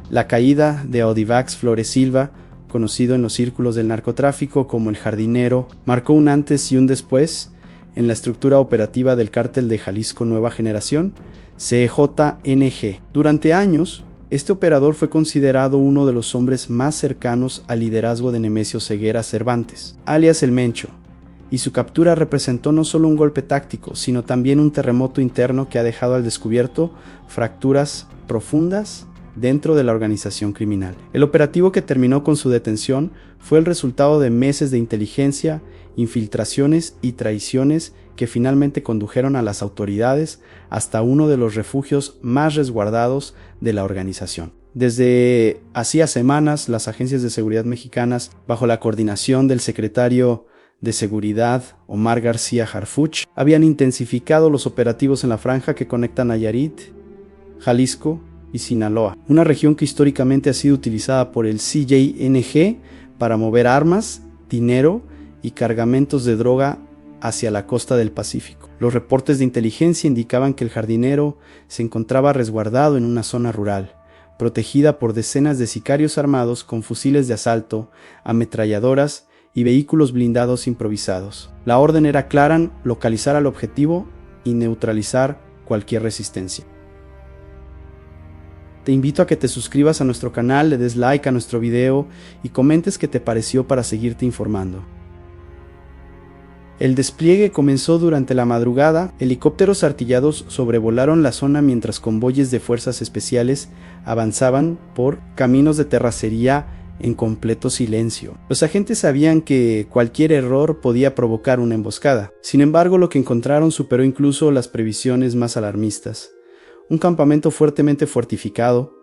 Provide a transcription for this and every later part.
La caída de Audivax Flores Silva, conocido en los círculos del narcotráfico como el Jardinero, marcó un antes y un después en la estructura operativa del Cártel de Jalisco Nueva Generación, CJNG. Durante años, este operador fue considerado uno de los hombres más cercanos al liderazgo de Nemesio Ceguera Cervantes, alias El Mencho, y su captura representó no solo un golpe táctico, sino también un terremoto interno que ha dejado al descubierto fracturas profundas dentro de la organización criminal. El operativo que terminó con su detención fue el resultado de meses de inteligencia, infiltraciones y traiciones que finalmente condujeron a las autoridades hasta uno de los refugios más resguardados de la organización. Desde hacía semanas, las agencias de seguridad mexicanas, bajo la coordinación del secretario de Seguridad, Omar García Harfuch, habían intensificado los operativos en la franja que conecta Nayarit, Jalisco y Sinaloa, una región que históricamente ha sido utilizada por el CJNG para mover armas, dinero y cargamentos de droga hacia la costa del Pacífico. Los reportes de inteligencia indicaban que el Jardinero se encontraba resguardado en una zona rural, protegida por decenas de sicarios armados con fusiles de asalto, ametralladoras y vehículos blindados improvisados. La orden era clara: localizar al objetivo y neutralizar cualquier resistencia. Te invito a que te suscribas a nuestro canal, le des like a nuestro video y comentes qué te pareció para seguirte informando. El despliegue comenzó durante la madrugada. Helicópteros artillados sobrevolaron la zona mientras convoyes de fuerzas especiales avanzaban por caminos de terracería en completo silencio. Los agentes sabían que cualquier error podía provocar una emboscada. Sin embargo, lo que encontraron superó incluso las previsiones más alarmistas. Un campamento fuertemente fortificado,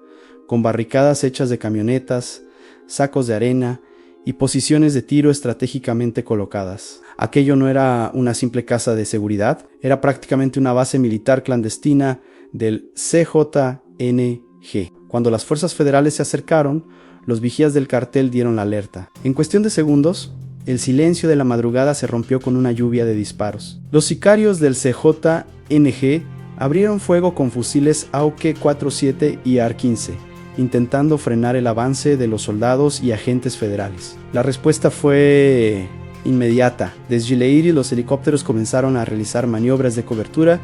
con barricadas hechas de camionetas, sacos de arena y posiciones de tiro estratégicamente colocadas. Aquello no era una simple casa de seguridad, era prácticamente una base militar clandestina del CJNG. Cuando las fuerzas federales se acercaron, los vigías del cartel dieron la alerta. En cuestión de segundos, el silencio de la madrugada se rompió con una lluvia de disparos. Los sicarios del CJNG abrieron fuego con fusiles AUK-47 y AR-15, intentando frenar el avance de los soldados y agentes federales. La respuesta fue inmediata. Desde Leiri, los helicópteros comenzaron a realizar maniobras de cobertura,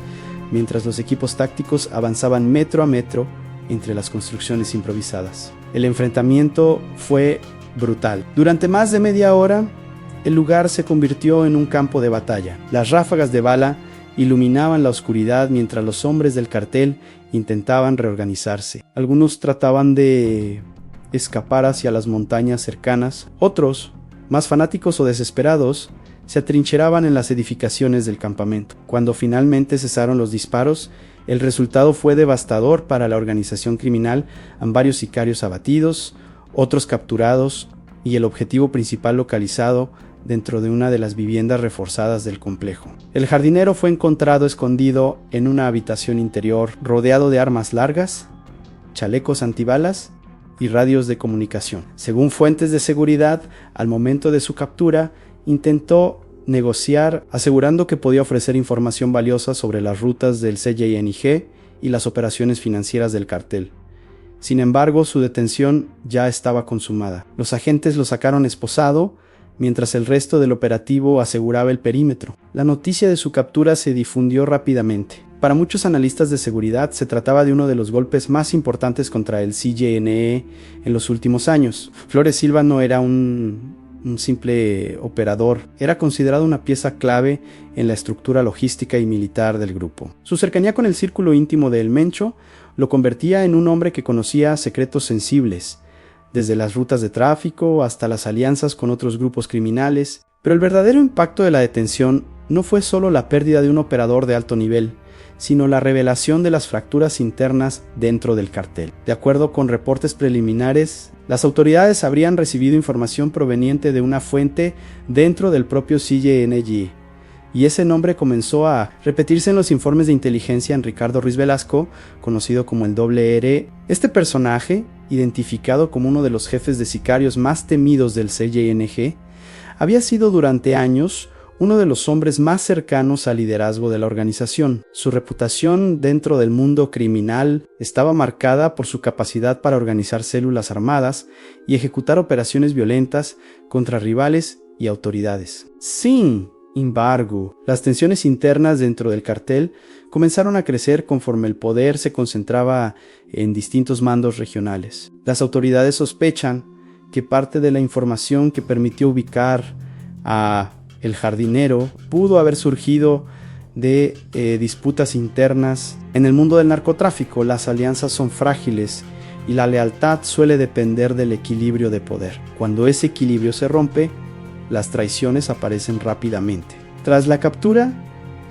mientras los equipos tácticos avanzaban metro a metro entre las construcciones improvisadas. El enfrentamiento fue brutal. Durante más de media hora, el lugar se convirtió en un campo de batalla. Las ráfagas de bala iluminaban la oscuridad mientras los hombres del cartel intentaban reorganizarse. Algunos trataban de escapar hacia las montañas cercanas. Otros, más fanáticos o desesperados, se atrincheraban en las edificaciones del campamento. Cuando finalmente cesaron los disparos, el resultado fue devastador para la organización criminal. Varios sicarios abatidos, otros capturados y el objetivo principal localizado dentro de una de las viviendas reforzadas del complejo. El Jardinero fue encontrado escondido en una habitación interior, rodeado de armas largas, chalecos antibalas y radios de comunicación. Según fuentes de seguridad, al momento de su captura, intentó negociar, asegurando que podía ofrecer información valiosa sobre las rutas del CJNG y las operaciones financieras del cartel. Sin embargo, su detención ya estaba consumada. Los agentes lo sacaron esposado, mientras el resto del operativo aseguraba el perímetro. La noticia de su captura se difundió rápidamente. Para muchos analistas de seguridad, se trataba de uno de los golpes más importantes contra el CJNE en los últimos años. Flores Silva no era un simple operador, era considerado una pieza clave en la estructura logística y militar del grupo. Su cercanía con el círculo íntimo de El Mencho lo convertía en un hombre que conocía secretos sensibles, desde las rutas de tráfico hasta las alianzas con otros grupos criminales. Pero el verdadero impacto de la detención no fue solo la pérdida de un operador de alto nivel, sino la revelación de las fracturas internas dentro del cartel. De acuerdo con reportes preliminares, las autoridades habrían recibido información proveniente de una fuente dentro del propio CJNG, y ese nombre comenzó a repetirse en los informes de inteligencia en Ricardo Ruiz Velasco, conocido como el Doble R. Este personaje, identificado como uno de los jefes de sicarios más temidos del CJNG, había sido durante años uno de los hombres más cercanos al liderazgo de la organización. Su reputación dentro del mundo criminal estaba marcada por su capacidad para organizar células armadas y ejecutar operaciones violentas contra rivales y autoridades. Sin embargo, las tensiones internas dentro del cartel comenzaron a crecer conforme el poder se concentraba en distintos mandos regionales. Las autoridades sospechan que parte de la información que permitió ubicar a El Jardinero pudo haber surgido de disputas internas. En el mundo del narcotráfico, las alianzas son frágiles y la lealtad suele depender del equilibrio de poder. Cuando ese equilibrio se rompe, las traiciones aparecen rápidamente. Tras la captura,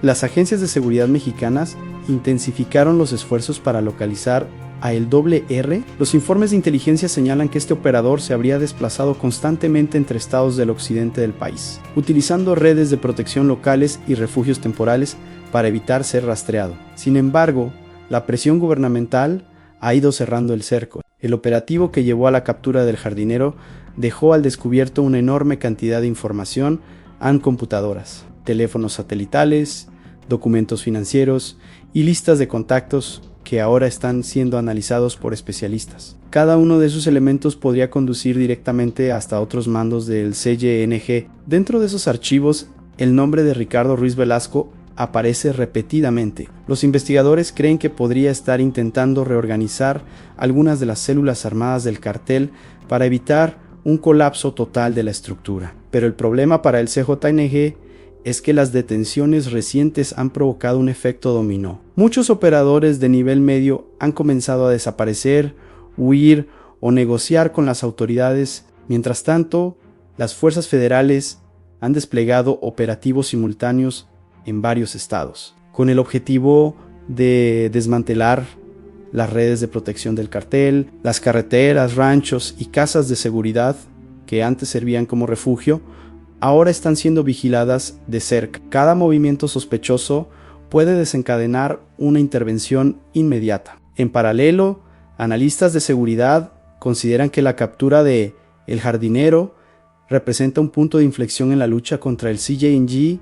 las agencias de seguridad mexicanas intensificaron los esfuerzos para localizar a el R. Los informes de inteligencia señalan que este operador se habría desplazado constantemente entre estados del occidente del país, utilizando redes de protección locales y refugios temporales para evitar ser rastreado. Sin embargo, la presión gubernamental ha ido cerrando el cerco. El operativo que llevó a la captura del Jardinero dejó al descubierto una enorme cantidad de información en computadoras, teléfonos satelitales, documentos financieros y listas de contactos que ahora están siendo analizados por especialistas. Cada uno de esos elementos podría conducir directamente hasta otros mandos del CYNG. Dentro de esos archivos, el nombre de Ricardo Ruiz Velasco aparece repetidamente. Los investigadores creen que podría estar intentando reorganizar algunas de las células armadas del cartel para evitar un colapso total de la estructura. Pero el problema para el CJNG es que las detenciones recientes han provocado un efecto dominó. Muchos operadores de nivel medio han comenzado a desaparecer, huir o negociar con las autoridades. Mientras tanto, las fuerzas federales han desplegado operativos simultáneos en varios estados, con el objetivo de desmantelar las redes de protección del cartel, las carreteras, ranchos y casas de seguridad que antes servían como refugio, ahora están siendo vigiladas de cerca. Cada movimiento sospechoso puede desencadenar una intervención inmediata. En paralelo, analistas de seguridad consideran que la captura de El Jardinero representa un punto de inflexión en la lucha contra el CYNG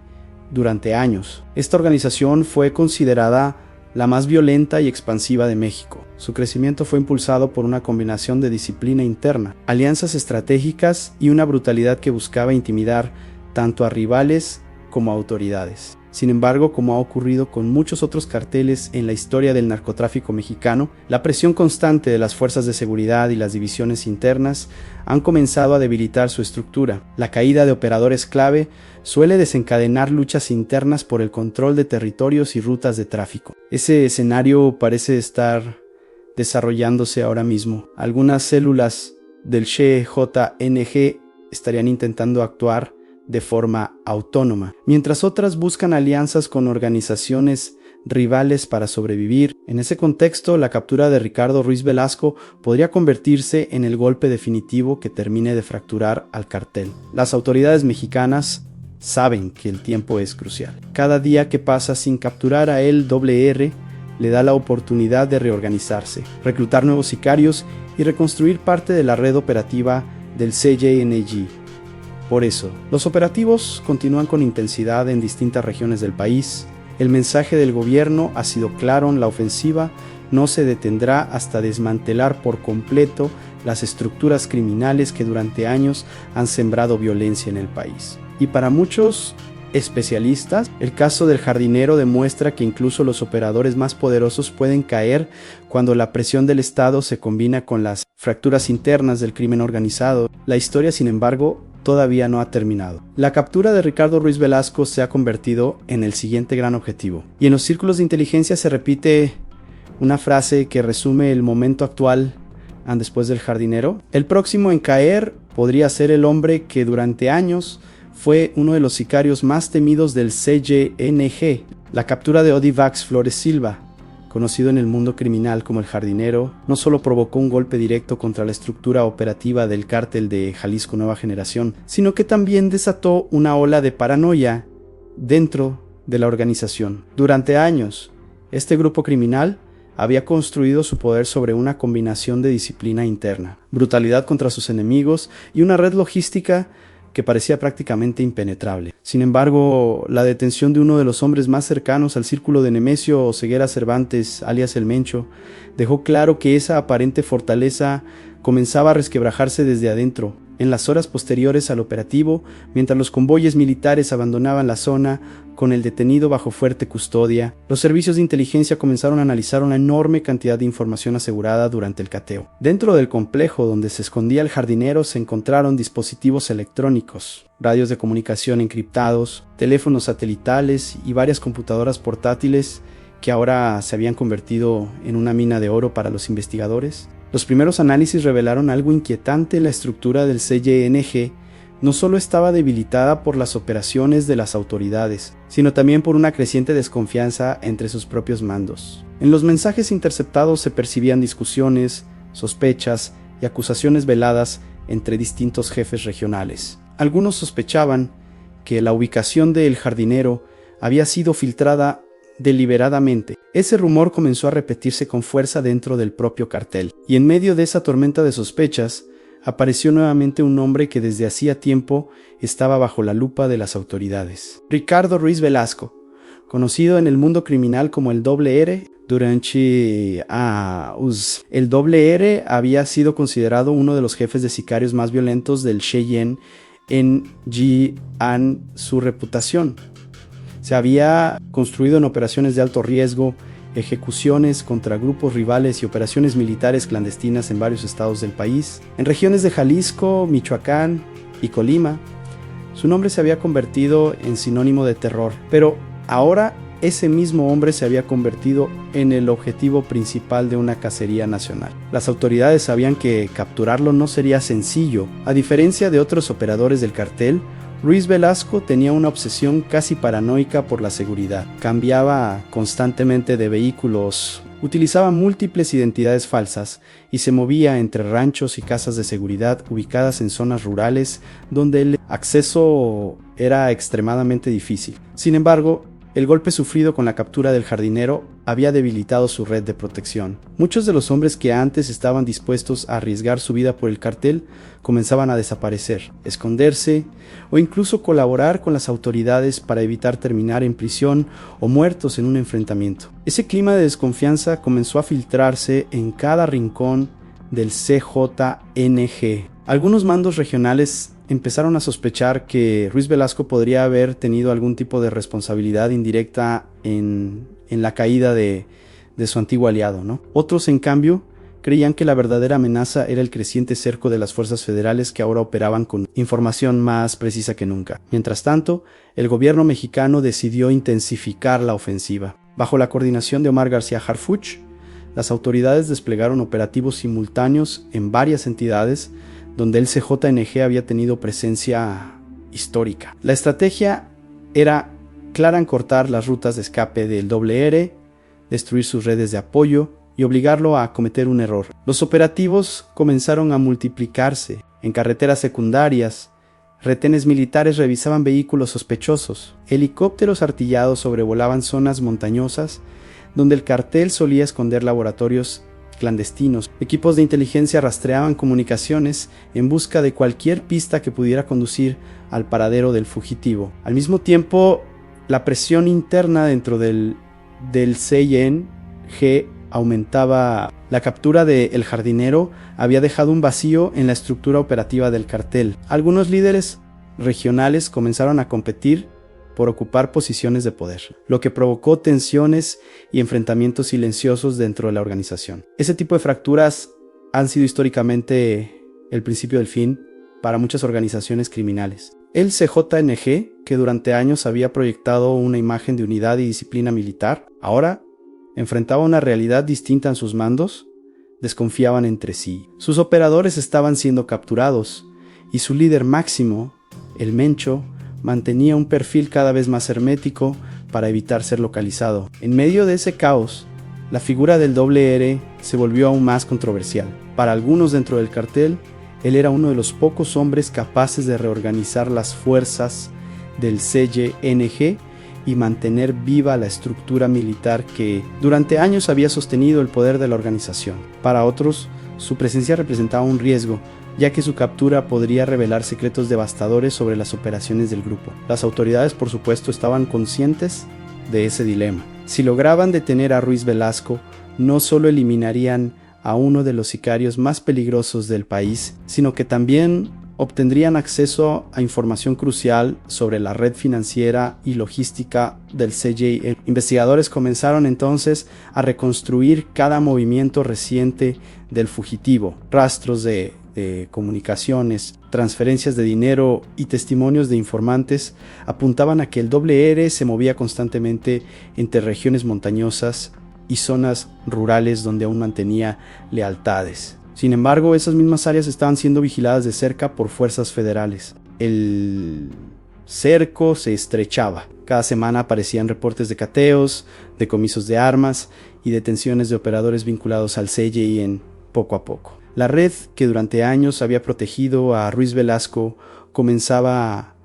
durante años. Esta organización fue considerada la más violenta y expansiva de México. Su crecimiento fue impulsado por una combinación de disciplina interna, alianzas estratégicas y una brutalidad que buscaba intimidar tanto a rivales como a autoridades. Sin embargo, como ha ocurrido con muchos otros carteles en la historia del narcotráfico mexicano, la presión constante de las fuerzas de seguridad y las divisiones internas han comenzado a debilitar su estructura. La caída de operadores clave suele desencadenar luchas internas por el control de territorios y rutas de tráfico. Ese escenario parece estar desarrollándose ahora mismo. Algunas células del CJNG estarían intentando actuar de forma autónoma, mientras otras buscan alianzas con organizaciones rivales para sobrevivir. En ese contexto, la captura de Ricardo Ruiz Velasco podría convertirse en el golpe definitivo que termine de fracturar al cartel. Las autoridades mexicanas saben que el tiempo es crucial. Cada día que pasa sin capturar a el R le da la oportunidad de reorganizarse, reclutar nuevos sicarios y reconstruir parte de la red operativa del CYNG. Por eso, los operativos continúan con intensidad en distintas regiones del país. El mensaje del gobierno ha sido claro: la ofensiva no se detendrá hasta desmantelar por completo las estructuras criminales que durante años han sembrado violencia en el país. Y para muchos especialistas, el caso del Jardinero demuestra que incluso los operadores más poderosos pueden caer cuando la presión del Estado se combina con las fracturas internas del crimen organizado. La historia, sin embargo, todavía no ha terminado. La captura de Ricardo Ruiz Velasco se ha convertido en el siguiente gran objetivo. Y en los círculos de inteligencia se repite una frase que resume el momento actual después del Jardinero. El próximo en caer podría ser el hombre que durante años fue uno de los sicarios más temidos del CYNG. La captura de Odivax Flores Silva, conocido en el mundo criminal como El Jardinero, no solo provocó un golpe directo contra la estructura operativa del cártel de Jalisco Nueva Generación, sino que también desató una ola de paranoia dentro de la organización. Durante años, este grupo criminal había construido su poder sobre una combinación de disciplina interna, brutalidad contra sus enemigos y una red logística que parecía prácticamente impenetrable. Sin embargo, la detención de uno de los hombres más cercanos al círculo de Nemesio Oseguera Cervantes, alias El Mencho, dejó claro que esa aparente fortaleza comenzaba a resquebrajarse desde adentro. En las horas posteriores al operativo, mientras los convoyes militares abandonaban la zona con el detenido bajo fuerte custodia, los servicios de inteligencia comenzaron a analizar una enorme cantidad de información asegurada durante el cateo. Dentro del complejo donde se escondía el jardinero se encontraron dispositivos electrónicos, radios de comunicación encriptados, teléfonos satelitales y varias computadoras portátiles que ahora se habían convertido en una mina de oro para los investigadores. Los primeros análisis revelaron algo inquietante: la estructura del CYNG no solo estaba debilitada por las operaciones de las autoridades, sino también por una creciente desconfianza entre sus propios mandos. En los mensajes interceptados se percibían discusiones, sospechas y acusaciones veladas entre distintos jefes regionales. Algunos sospechaban que la ubicación del jardinero había sido filtrada deliberadamente. Ese rumor comenzó a repetirse con fuerza dentro del propio cartel, y en medio de esa tormenta de sospechas, apareció nuevamente un hombre que desde hacía tiempo estaba bajo la lupa de las autoridades. Ricardo Ruiz Velasco, conocido en el mundo criminal como el Doble R. El Doble R había sido considerado uno de los jefes de sicarios más violentos del Cheyenne en Jian. Su reputación se había construido en operaciones de alto riesgo, ejecuciones contra grupos rivales y operaciones militares clandestinas en varios estados del país. En regiones de Jalisco, Michoacán y Colima, su nombre se había convertido en sinónimo de terror, pero ahora ese mismo hombre se había convertido en el objetivo principal de una cacería nacional. Las autoridades sabían que capturarlo no sería sencillo. A diferencia de otros operadores del cartel, Ruiz Velasco tenía una obsesión casi paranoica por la seguridad. Cambiaba constantemente de vehículos, utilizaba múltiples identidades falsas y se movía entre ranchos y casas de seguridad ubicadas en zonas rurales donde el acceso era extremadamente difícil. Sin embargo, el golpe sufrido con la captura del jardinero había debilitado su red de protección. Muchos de los hombres que antes estaban dispuestos a arriesgar su vida por el cartel comenzaban a desaparecer, esconderse o incluso colaborar con las autoridades para evitar terminar en prisión o muertos en un enfrentamiento. Ese clima de desconfianza comenzó a filtrarse en cada rincón del CJNG. Algunos mandos regionales empezaron a sospechar que Ruiz Velasco podría haber tenido algún tipo de responsabilidad indirecta en la caída de su antiguo aliado, ¿no? Otros, en cambio, creían que la verdadera amenaza era el creciente cerco de las fuerzas federales que ahora operaban con información más precisa que nunca. Mientras tanto, el gobierno mexicano decidió intensificar la ofensiva. Bajo la coordinación de Omar García Harfuch, las autoridades desplegaron operativos simultáneos en varias entidades donde el CJNG había tenido presencia histórica. La estrategia era clara en cortar las rutas de escape del Doble R, destruir sus redes de apoyo y obligarlo a cometer un error. Los operativos comenzaron a multiplicarse. En carreteras secundarias, retenes militares revisaban vehículos sospechosos. Helicópteros artillados sobrevolaban zonas montañosas donde el cartel solía esconder laboratorios clandestinos. Equipos de inteligencia rastreaban comunicaciones en busca de cualquier pista que pudiera conducir al paradero del fugitivo. Al mismo tiempo, la presión interna dentro del CYNG aumentaba. La captura de El Jardinero había dejado un vacío en la estructura operativa del cartel. Algunos líderes regionales comenzaron a competir por ocupar posiciones de poder, lo que provocó tensiones y enfrentamientos silenciosos dentro de la organización. Ese tipo de fracturas han sido históricamente el principio del fin para muchas organizaciones criminales. El CJNG, que durante años había proyectado una imagen de unidad y disciplina militar, ahora enfrentaba una realidad distinta en sus mandos, desconfiaban entre sí. Sus operadores estaban siendo capturados y su líder máximo, el Mencho, mantenía un perfil cada vez más hermético para evitar ser localizado. En medio de ese caos, la figura del Doble R se volvió aún más controversial. Para algunos dentro del cartel, él era uno de los pocos hombres capaces de reorganizar las fuerzas del CYNG y mantener viva la estructura militar que durante años había sostenido el poder de la organización. Para otros, su presencia representaba un riesgo, ya que su captura podría revelar secretos devastadores sobre las operaciones del grupo. Las autoridades, por supuesto, estaban conscientes de ese dilema. Si lograban detener a Ruiz Velasco, no solo eliminarían a uno de los sicarios más peligrosos del país, sino que también obtendrían acceso a información crucial sobre la red financiera y logística del CJN. Investigadores comenzaron entonces a reconstruir cada movimiento reciente del fugitivo, rastros de comunicaciones, transferencias de dinero y testimonios de informantes apuntaban a que el R se movía constantemente entre regiones montañosas y zonas rurales donde aún mantenía lealtades. Sin embargo, esas mismas áreas estaban siendo vigiladas de cerca por fuerzas federales. El cerco se estrechaba. Cada semana aparecían reportes de cateos, decomisos de armas y detenciones de operadores vinculados al CJN poco a poco. La red que durante años había protegido a Ruiz Velasco comenzaba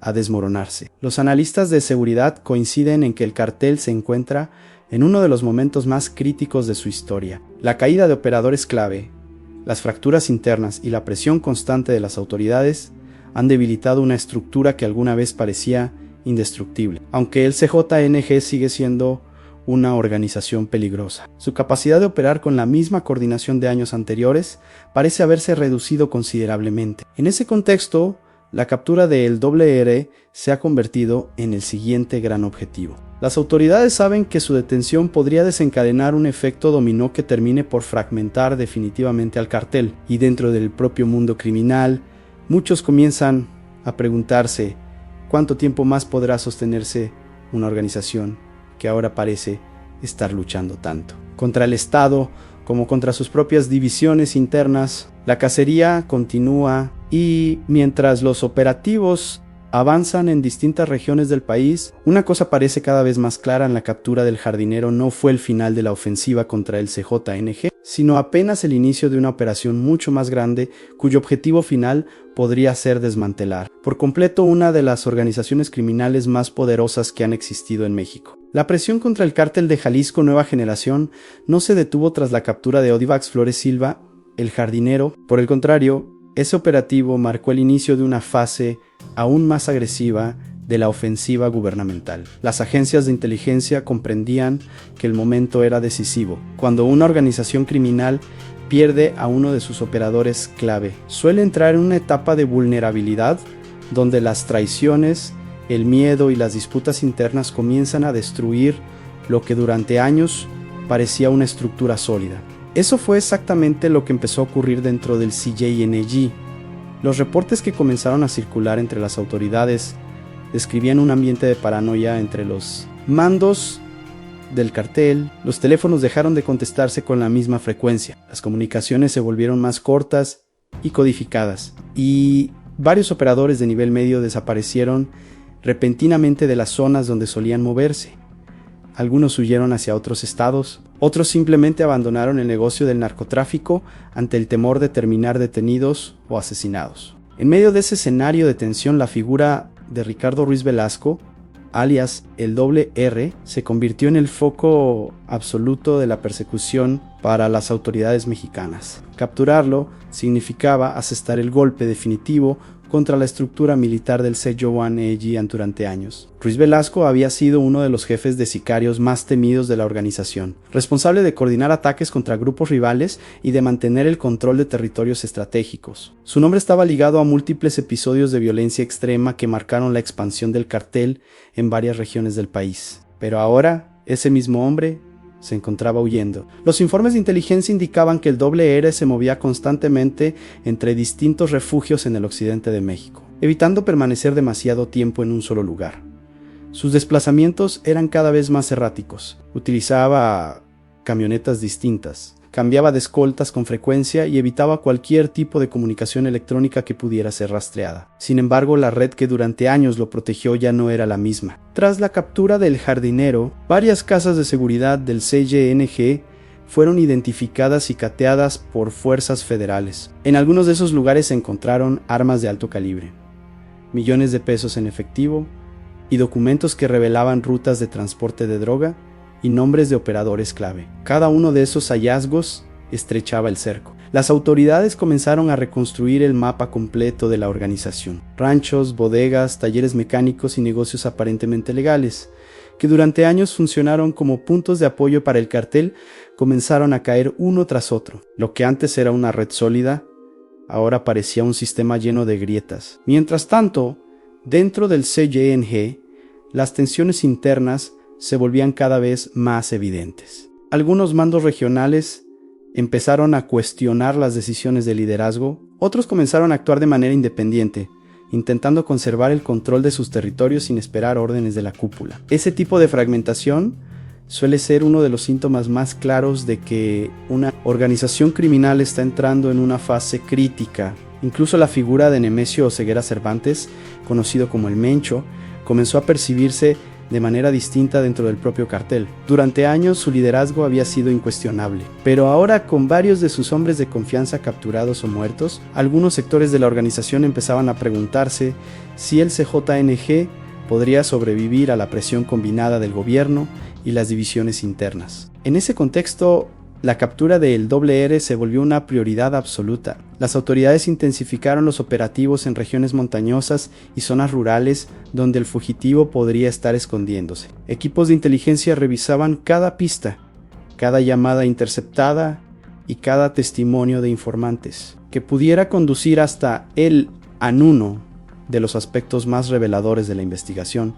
a desmoronarse. Los analistas de seguridad coinciden en que el cartel se encuentra en uno de los momentos más críticos de su historia. La caída de operadores clave, las fracturas internas y la presión constante de las autoridades han debilitado una estructura que alguna vez parecía indestructible. Aunque el CJNG sigue siendo una organización peligrosa, su capacidad de operar con la misma coordinación de años anteriores parece haberse reducido considerablemente. En ese contexto, la captura del R se ha convertido en el siguiente gran objetivo. Las autoridades saben que su detención podría desencadenar un efecto dominó que termine por fragmentar definitivamente al cartel, y dentro del propio mundo criminal, muchos comienzan a preguntarse cuánto tiempo más podrá sostenerse una organización que ahora parece estar luchando tanto contra el Estado como contra sus propias divisiones internas. La cacería continúa y mientras los operativos avanzan en distintas regiones del país, una cosa parece cada vez más clara: en la captura del jardinero no fue el final de la ofensiva contra el CJNG, sino apenas el inicio de una operación mucho más grande cuyo objetivo final podría ser desmantelar por completo una de las organizaciones criminales más poderosas que han existido en México. La presión contra el cártel de Jalisco Nueva Generación no se detuvo tras la captura de Odivax Flores Silva, el jardinero. Por el contrario, ese operativo marcó el inicio de una fase aún más agresiva de la ofensiva gubernamental. Las agencias de inteligencia comprendían que el momento era decisivo. Cuando una organización criminal pierde a uno de sus operadores clave, suele entrar en una etapa de vulnerabilidad donde las traiciones, el miedo y las disputas internas comienzan a destruir lo que durante años parecía una estructura sólida. Eso fue exactamente lo que empezó a ocurrir dentro del CJNG. Los reportes que comenzaron a circular entre las autoridades describían un ambiente de paranoia entre los mandos del cartel. Los teléfonos dejaron de contestarse con la misma frecuencia. Las comunicaciones se volvieron más cortas y codificadas. Y varios operadores de nivel medio desaparecieron repentinamente de las zonas donde solían moverse. Algunos huyeron hacia otros estados, otros simplemente abandonaron el negocio del narcotráfico ante el temor de terminar detenidos o asesinados. En medio de ese escenario de tensión, la figura de Ricardo Ruiz Velasco, alias el R, se convirtió en el foco absoluto de la persecución para las autoridades mexicanas. Capturarlo significaba asestar el golpe definitivo contra la estructura militar del CJNG durante años. Ruiz Velasco había sido uno de los jefes de sicarios más temidos de la organización, responsable de coordinar ataques contra grupos rivales y de mantener el control de territorios estratégicos. Su nombre estaba ligado a múltiples episodios de violencia extrema que marcaron la expansión del cartel en varias regiones del país. Pero ahora, ese mismo hombre se encontraba huyendo. Los informes de inteligencia indicaban que el R se movía constantemente entre distintos refugios en el occidente de México, evitando permanecer demasiado tiempo en un solo lugar. Sus desplazamientos eran cada vez más erráticos. Utilizaba camionetas distintas, cambiaba de escoltas con frecuencia y evitaba cualquier tipo de comunicación electrónica que pudiera ser rastreada. Sin embargo, la red que durante años lo protegió ya no era la misma. Tras la captura del jardinero, varias casas de seguridad del CJNG fueron identificadas y cateadas por fuerzas federales. En algunos de esos lugares se encontraron armas de alto calibre, millones de pesos en efectivo y documentos que revelaban rutas de transporte de droga y nombres de operadores clave. Cada uno de esos hallazgos estrechaba el cerco. Las autoridades comenzaron a reconstruir el mapa completo de la organización. Ranchos, bodegas, talleres mecánicos y negocios aparentemente legales, que durante años funcionaron como puntos de apoyo para el cartel, comenzaron a caer uno tras otro. Lo que antes era una red sólida, ahora parecía un sistema lleno de grietas. Mientras tanto, dentro del CYNG, las tensiones internas se volvían cada vez más evidentes. Algunos mandos regionales empezaron a cuestionar las decisiones de liderazgo, otros comenzaron a actuar de manera independiente, intentando conservar el control de sus territorios sin esperar órdenes de la cúpula. Ese tipo de fragmentación suele ser uno de los síntomas más claros de que una organización criminal está entrando en una fase crítica. Incluso la figura de Nemesio Oseguera Cervantes, conocido como el Mencho, comenzó a percibirse de manera distinta dentro del propio cartel. Durante años su liderazgo había sido incuestionable, pero ahora, con varios de sus hombres de confianza capturados o muertos, algunos sectores de la organización empezaban a preguntarse si el CJNG podría sobrevivir a la presión combinada del gobierno y las divisiones internas. En ese contexto, la captura del R se volvió una prioridad absoluta. Las autoridades intensificaron los operativos en regiones montañosas y zonas rurales donde el fugitivo podría estar escondiéndose. Equipos de inteligencia revisaban cada pista, cada llamada interceptada y cada testimonio de informantes, que pudiera conducir hasta el uno de los aspectos más reveladores de la investigación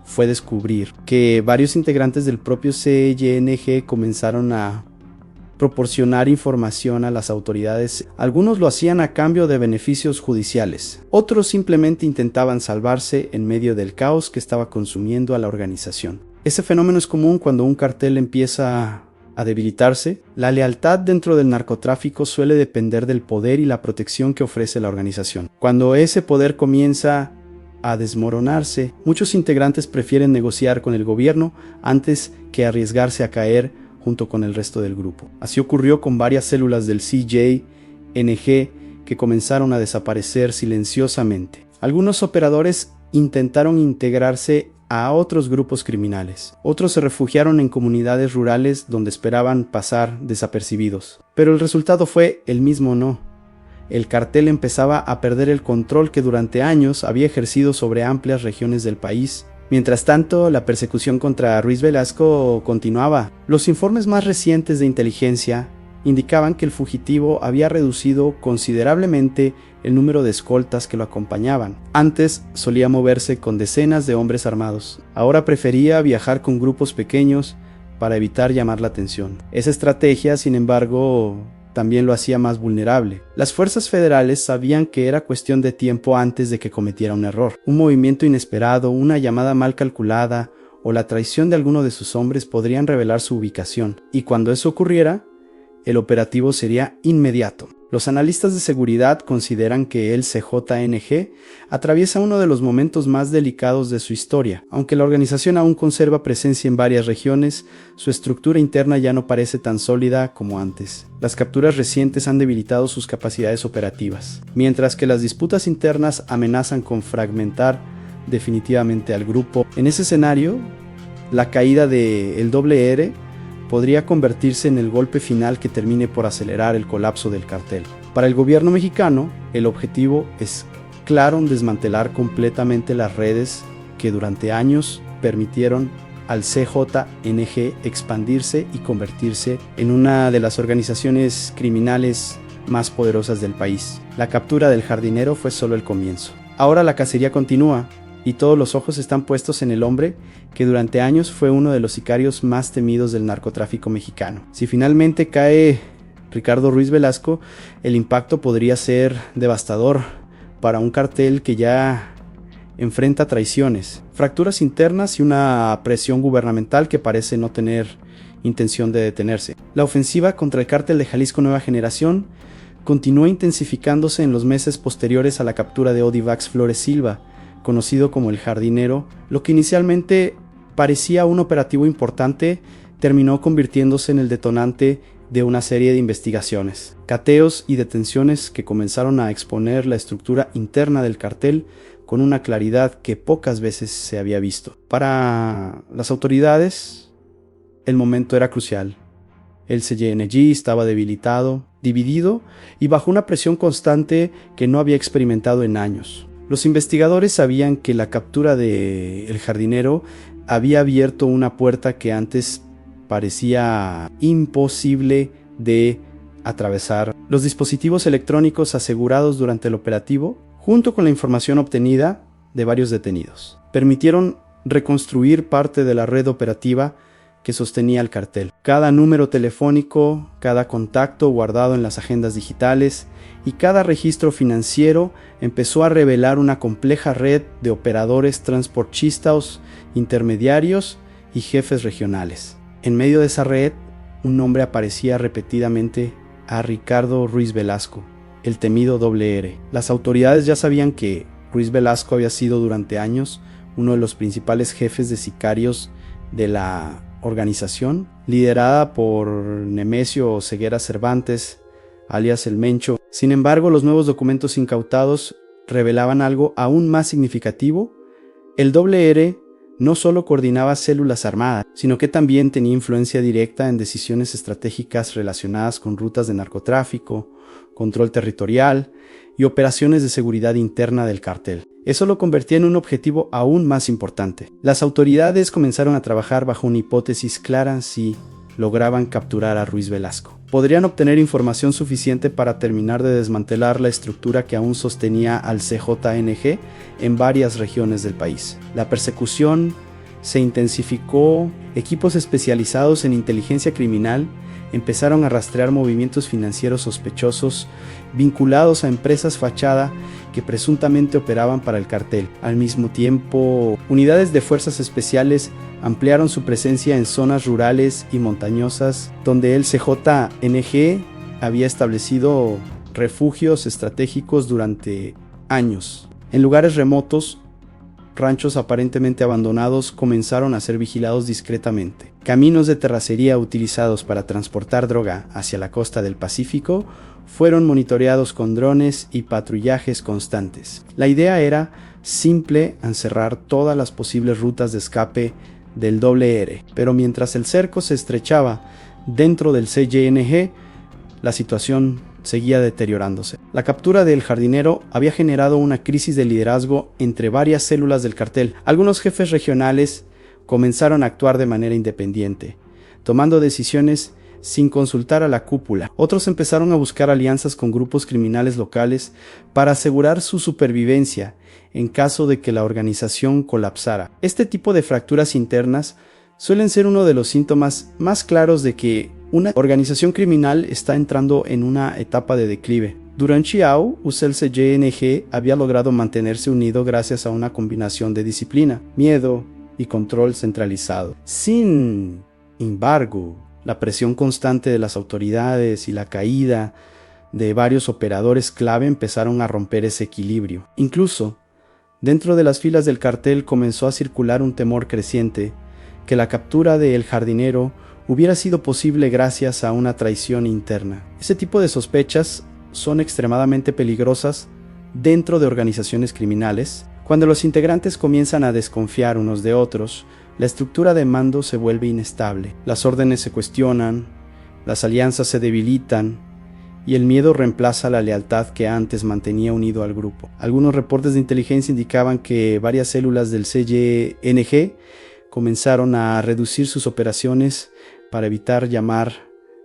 fue descubrir que varios integrantes del propio CYNG comenzaron a proporcionar información a las autoridades. Algunos lo hacían a cambio de beneficios judiciales. Otros simplemente intentaban salvarse en medio del caos que estaba consumiendo a la organización. Ese fenómeno es común cuando un cartel empieza a debilitarse. La lealtad dentro del narcotráfico suele depender del poder y la protección que ofrece la organización. Cuando ese poder comienza a desmoronarse, muchos integrantes prefieren negociar con el gobierno antes que arriesgarse a caer junto con el resto del grupo. Así ocurrió con varias células del CYNG que comenzaron a desaparecer silenciosamente. Algunos operadores intentaron integrarse a otros grupos criminales. Otros se refugiaron en comunidades rurales donde esperaban pasar desapercibidos. Pero el resultado fue el mismo no. El cartel empezaba a perder el control que durante años había ejercido sobre amplias regiones del país. Mientras tanto, la persecución contra Ruiz Velasco continuaba. Los informes más recientes de inteligencia indicaban que el fugitivo había reducido considerablemente el número de escoltas que lo acompañaban. Antes solía moverse con decenas de hombres armados. Ahora prefería viajar con grupos pequeños para evitar llamar la atención. Esa estrategia, sin embargo, también lo hacía más vulnerable. Las fuerzas federales sabían que era cuestión de tiempo antes de que cometiera un error. Un movimiento inesperado, una llamada mal calculada o la traición de alguno de sus hombres podrían revelar su ubicación, y cuando eso ocurriera, el operativo sería inmediato. Los analistas de seguridad consideran que el CJNG atraviesa uno de los momentos más delicados de su historia. Aunque la organización aún conserva presencia en varias regiones, su estructura interna ya no parece tan sólida como antes. Las capturas recientes han debilitado sus capacidades operativas, mientras que las disputas internas amenazan con fragmentar definitivamente al grupo. En ese escenario, la caída del R podría convertirse en el golpe final que termine por acelerar el colapso del cartel. Para el gobierno mexicano, el objetivo es claro: desmantelar completamente las redes que durante años permitieron al CJNG expandirse y convertirse en una de las organizaciones criminales más poderosas del país. La captura del jardinero fue solo el comienzo. Ahora la cacería continúa, y todos los ojos están puestos en el hombre que durante años fue uno de los sicarios más temidos del narcotráfico mexicano. Si finalmente cae Ricardo Ruiz Velasco, el impacto podría ser devastador para un cartel que ya enfrenta traiciones, fracturas internas y una presión gubernamental que parece no tener intención de detenerse. La ofensiva contra el cártel de Jalisco Nueva Generación continuó intensificándose en los meses posteriores a la captura de Odivax Flores Silva, conocido como el jardinero. Lo que inicialmente parecía un operativo importante terminó convirtiéndose en el detonante de una serie de investigaciones, cateos y detenciones que comenzaron a exponer la estructura interna del cartel con una claridad que pocas veces se había visto. Para las autoridades, el momento era crucial. El CYNG estaba debilitado, dividido y bajo una presión constante que no había experimentado en años. Los investigadores sabían que la captura de El Jardinero había abierto una puerta que antes parecía imposible de atravesar. Los dispositivos electrónicos asegurados durante el operativo, junto con la información obtenida de varios detenidos, permitieron reconstruir parte de la red operativa que sostenía el cartel. Cada número telefónico, cada contacto guardado en las agendas digitales y cada registro financiero empezó a revelar una compleja red de operadores transportistas, intermediarios y jefes regionales. En medio de esa red, un nombre aparecía repetidamente: a Ricardo Ruiz Velasco, el temido R. Las autoridades ya sabían que Ruiz Velasco había sido durante años uno de los principales jefes de sicarios de la organización, liderada por Nemesio Ceguera Cervantes, alias El Mencho. Sin embargo, los nuevos documentos incautados revelaban algo aún más significativo. El R no solo coordinaba células armadas, sino que también tenía influencia directa en decisiones estratégicas relacionadas con rutas de narcotráfico, control territorial y operaciones de seguridad interna del cartel. Eso lo convertía en un objetivo aún más importante. Las autoridades comenzaron a trabajar bajo una hipótesis clara: si lograban capturar a Ruiz Velasco, podrían obtener información suficiente para terminar de desmantelar la estructura que aún sostenía al CJNG en varias regiones del país. La persecución se intensificó, equipos especializados en inteligencia criminal empezaron a rastrear movimientos financieros sospechosos vinculados a empresas fachada que presuntamente operaban para el cartel. Al mismo tiempo, unidades de fuerzas especiales ampliaron su presencia en zonas rurales y montañosas donde el CJNG había establecido refugios estratégicos durante años. En lugares remotos, ranchos aparentemente abandonados comenzaron a ser vigilados discretamente. Caminos de terracería utilizados para transportar droga hacia la costa del Pacífico fueron monitoreados con drones y patrullajes constantes. La idea era simple: encerrar todas las posibles rutas de escape del R. Pero mientras el cerco se estrechaba dentro del CYNG, la situación seguía deteriorándose. La captura del Jardinero había generado una crisis de liderazgo entre varias células del cartel. Algunos jefes regionales comenzaron a actuar de manera independiente, tomando decisiones sin consultar a la cúpula. Otros empezaron a buscar alianzas con grupos criminales locales para asegurar su supervivencia en caso de que la organización colapsara. Este tipo de fracturas internas suelen ser uno de los síntomas más claros de que una organización criminal está entrando en una etapa de declive. Durante Chiao, el CYNG había logrado mantenerse unido gracias a una combinación de disciplina, miedo y control centralizado. Sin embargo, la presión constante de las autoridades y la caída de varios operadores clave empezaron a romper ese equilibrio. Incluso, dentro de las filas del cartel comenzó a circular un temor creciente que la captura de El Jardinero hubiera sido posible gracias a una traición interna. Ese tipo de sospechas son extremadamente peligrosas dentro de organizaciones criminales. Cuando los integrantes comienzan a desconfiar unos de otros, la estructura de mando se vuelve inestable, las órdenes se cuestionan, las alianzas se debilitan y el miedo reemplaza la lealtad que antes mantenía unido al grupo. Algunos reportes de inteligencia indicaban que varias células del CYNG comenzaron a reducir sus operaciones para evitar llamar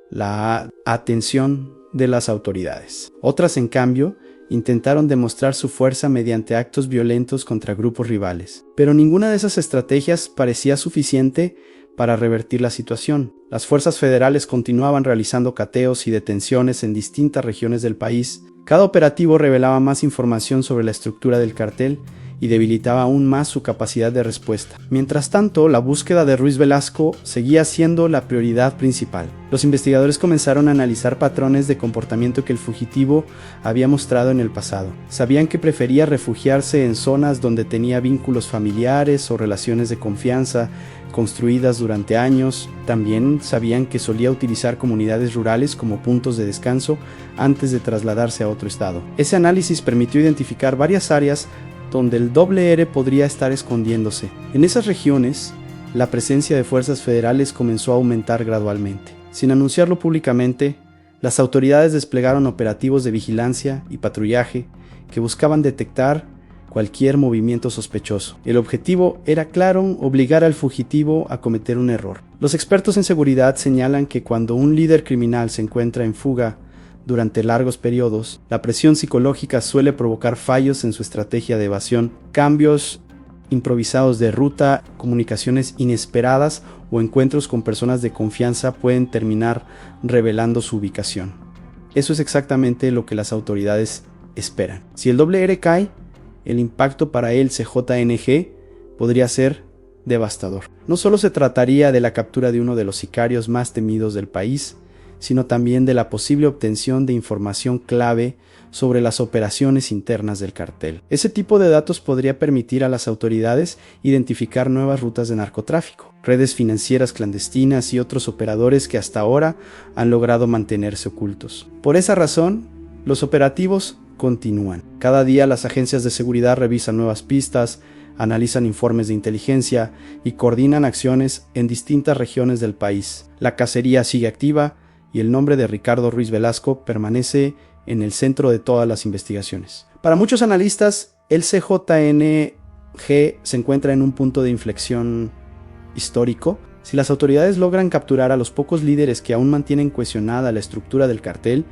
la atención de las autoridades. Otras, en cambio, intentaron demostrar su fuerza mediante actos violentos contra grupos rivales. Pero ninguna de esas estrategias parecía suficiente para revertir la situación. Las fuerzas federales continuaban realizando cateos y detenciones en distintas regiones del país. Cada operativo revelaba más información sobre la estructura del cartel y debilitaba aún más su capacidad de respuesta. Mientras tanto, la búsqueda de Ruiz Velasco seguía siendo la prioridad principal. Los investigadores comenzaron a analizar patrones de comportamiento que el fugitivo había mostrado en el pasado. Sabían que prefería refugiarse en zonas donde tenía vínculos familiares o relaciones de confianza construidas durante años. También sabían que solía utilizar comunidades rurales como puntos de descanso antes de trasladarse a otro estado. Ese análisis permitió identificar varias áreas donde el R podría estar escondiéndose. En esas regiones, la presencia de fuerzas federales comenzó a aumentar gradualmente. Sin anunciarlo públicamente, las autoridades desplegaron operativos de vigilancia y patrullaje que buscaban detectar cualquier movimiento sospechoso. El objetivo era claro: obligar al fugitivo a cometer un error. Los expertos en seguridad señalan que cuando un líder criminal se encuentra en fuga durante largos periodos, la presión psicológica suele provocar fallos en su estrategia de evasión, cambios improvisados de ruta, comunicaciones inesperadas o encuentros con personas de confianza pueden terminar revelando su ubicación. Eso es exactamente lo que las autoridades esperan. Si el doble R cae, el impacto para el CJNG podría ser devastador. No solo se trataría de la captura de uno de los sicarios más temidos del país, sino también de la posible obtención de información clave sobre las operaciones internas del cartel. Ese tipo de datos podría permitir a las autoridades identificar nuevas rutas de narcotráfico, redes financieras clandestinas y otros operadores que hasta ahora han logrado mantenerse ocultos. Por esa razón, los operativos continúan. Cada día las agencias de seguridad revisan nuevas pistas, analizan informes de inteligencia y coordinan acciones en distintas regiones del país. La cacería sigue activa y el nombre de Ricardo Ruiz Velasco permanece en el centro de todas las investigaciones. Para muchos analistas, el CJNG se encuentra en un punto de inflexión histórico. Si las autoridades logran capturar a los pocos líderes que aún mantienen cohesionada la estructura del cartel,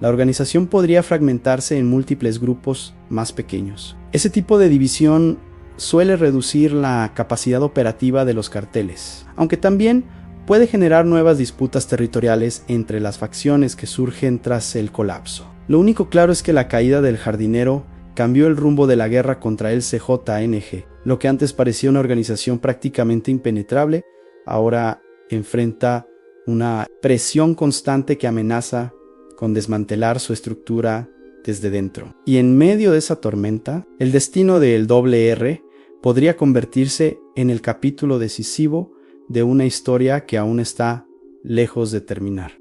la organización podría fragmentarse en múltiples grupos más pequeños. Ese tipo de división suele reducir la capacidad operativa de los carteles, aunque también puede generar nuevas disputas territoriales entre las facciones que surgen tras el colapso. Lo único claro es que la caída del jardinero cambió el rumbo de la guerra contra el CJNG. Lo que antes parecía una organización prácticamente impenetrable, ahora enfrenta una presión constante que amenaza con desmantelar su estructura desde dentro. Y en medio de esa tormenta, el destino del doble R podría convertirse en el capítulo decisivo de una historia que aún está lejos de terminar.